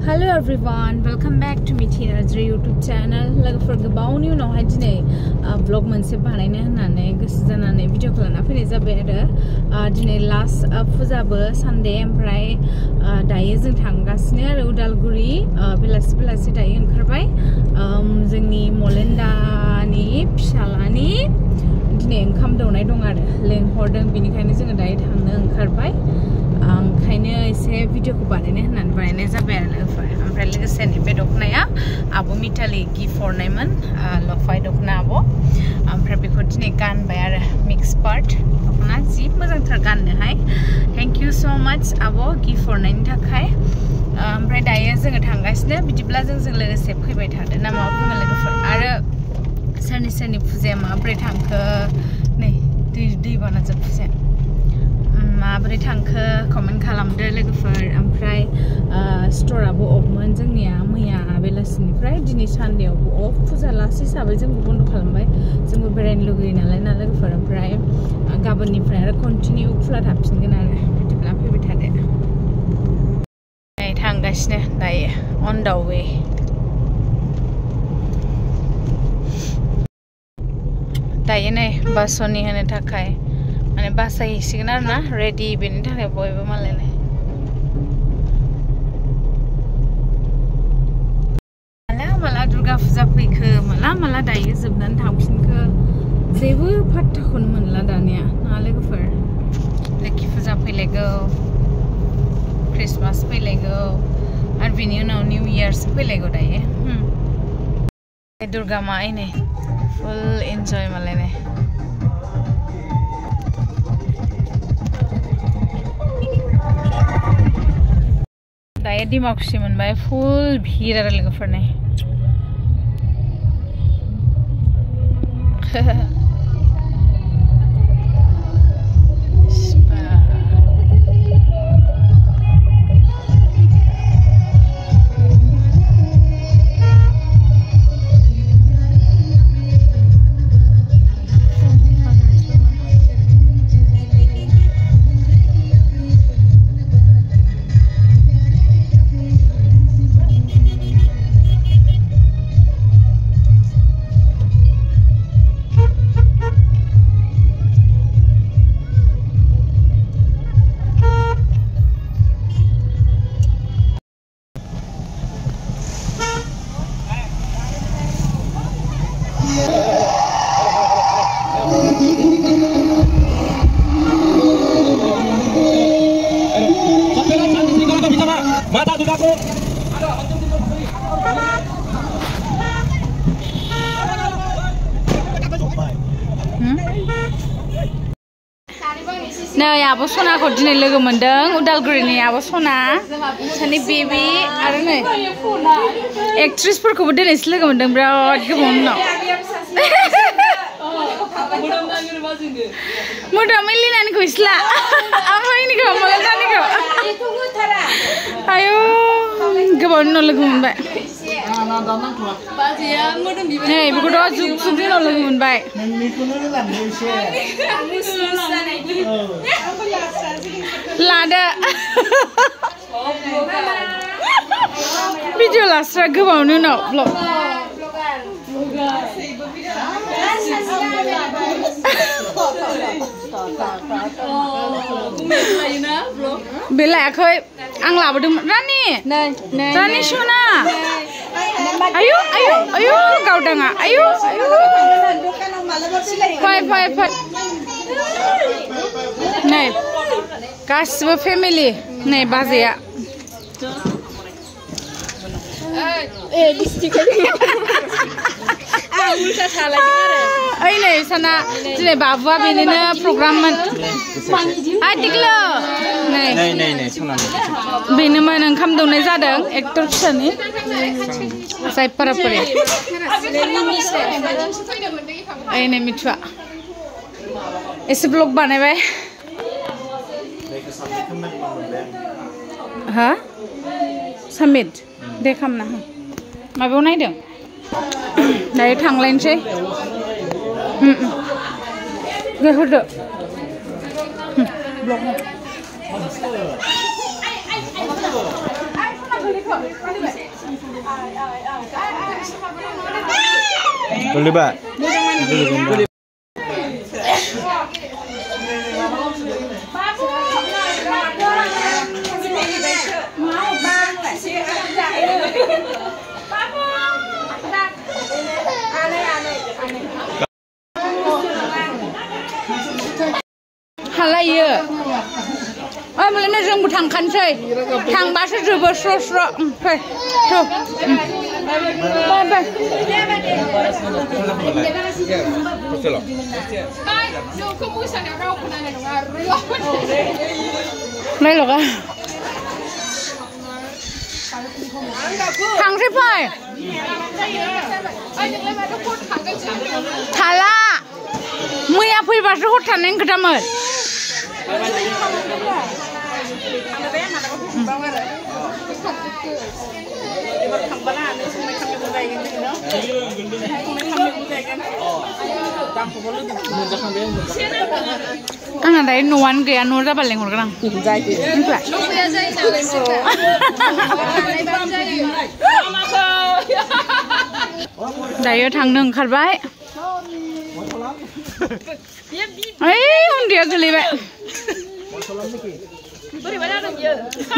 Hello everyone, welcome back to Mithi Narzary YouTube channel. Lwgwfwr Gwbaoni उनावहाय दिनै vlog मोनसे बानायनो होननानै गोसो जानानै भिडिअ खालामना फैनाय जाबाय आरो दिनै लास्ट फुजाबो सानडे ओमफ्राय दायो जों थांगासिनो आरो उदालगुरि बेलासि दायो ओंखारबाय जोंनि मलेन्दानि फिसालानि दिनै ओंखाम दौनाय दं आरो लेंहरदों बिनिखायनो जोङो दायो थांनो ओंखारबाय ओंखायनो एसे भिडिअखौ बानायनो होननानै बानायनाय जाबाय आरो ओमफ्राय लोगोसे नैबे दखनाया आब' मिथालि गिफ्ट हरनायमोन लफाय दखना आब' ओमफ्राय बेखौ दिनै गानबाय आरो मिक्स पार्ट दखना जि मोजांथार गाननोहाय थेंक इउ स' माच आब' गिफ्ट हरनायनि थाखाय ओमफ्राय दायो जोङो थांगासिनो बिदिब्ला जोंजों लोगोसे फैबाय थादो ना मा बुङो लोगोफोर आरो सोरनि फुजाया माबोरै थांखो नै दैबाना जोब फुजाया माबोरै थांखो कमेन्ट खालामदो लोगोफोर ओमफ्राय स्ट'राबो अफमोन जोंनिया मैया बेलासिनिफ्राय दिनै सानडेआवबो अफ फुजा लास्ट हिसाबै जोंबो बन्द खालामबाय जोंबो बेरायनो लुगैयो नालाय ना लोगोफोर ओमफ्राय गाबोननिफ्राय आरो कन्टिनिउ खुला थाफिनगोन आरो बिदिब्ला फैबाय थादो नै थांगासिनो दायो अन दा वे दायो नै बासनि होनो थाखाय माने बासायहैसिगोन आरो ना रेडि बेनि थाखाय बयबो मालायनाय माला दुर्गा फुजा फैखो माला दायो जोबनानै थांफिनखो जेबो फात्ताखौनो मोनला दानिया ना लोगोफोर लोखि फुजा फैलायगौ क्रिसमास फैलायगौ आरो बिनि उनाव निउ इयारसो फैलायगौ दायो दुर्गा माय नै फुल एन्जय मालायनाय दायो दिमाकुसि मोनबाय फुल भिर आरो लोगोफोरनि नै आब' सनाखौ दिनै लोगो मोनदों उदालगुरिनि आब' सना सानै बेबि आरो नै एक्ट्रेसफोरखौबो दिनैसो लोगो मोनदों बिराद गोबावनि उनाव मोदोमै लिनानिखौ इसला ओमफ्राय इनिखौ मलेन्दानिखौ आयौ गोबावनि उनाव लोगो मोनबाय नै बेखौथ' जुग उनाव लोगो मोनबाय लादो भिडिअ लास्रा गोबावनि उनाव ब्लग बे लायाखै आं लाबोदोंमोन रानि सना आयु आयु आयु गावदाङा आयु आयु फाय नै गासिबो फेमिलि नै बाजैया ओइ नै साना दिनै बाबुआ बेनिनो प्रग्राममोन आदिग्लो नै बेनोमोन ओंखाम दौनाय जादों एक्टर फिसानि जायपारापरि ओइ नै मिथुआ एसे ब्लग बानायबाय हा सामिट दे खामना हो माबायाव नायदों दायो थांलायनोसै होदो ब्लग Lwgwfwr. Halayo. Mulanya जोंबो थांखानोसै थांबासो जोबो स्र' स्र' फै थौ नायल'गा थांसै फै थाला मैया फैबासो हर थानायनि खोथामोन आंना दायो न'आनो गैया न' जाबा लेंहरगोन आं दायो थांनो ओंखारबाय ओइ उन्दैया गोलैबाय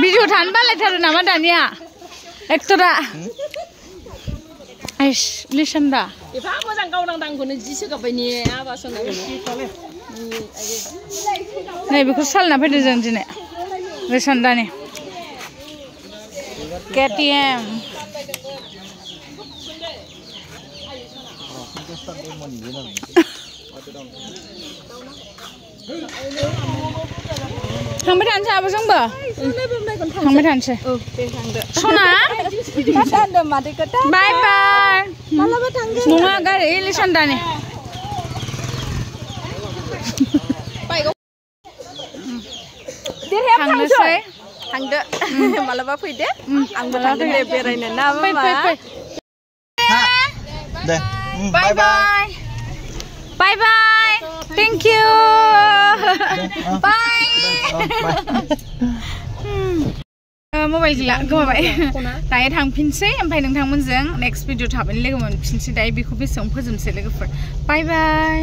भिडिअ थानो बालायथारो नामा दानिया एक्टरा एस लिसनदा एफा मोजां गावदांदांखौनो जि सोगाबबाय ने आबासना नै बेखौ सालना फैदों जों दिनै लिसनदानि केटिएम थांबाय थानोसै आब' जोंबो थांबाय थानोसै सना बाय बाय नङा गारि लिसनदानि थांनोसै थांदो मालाबा फैदो आंबो थांगोन दे बेरायनो ना फै फै फै bye bye bye bye thank you bye मबाइल गैला गोमाबाय दायो थांफिनसै ओमफ्राय नोंथांमोनजों नेक्स्ट भिडिअ थाबैनो लोगो मोनफिनसै दायो बेखौ बेसेबां फोजोबनोसै लोगोफोर बाय बाय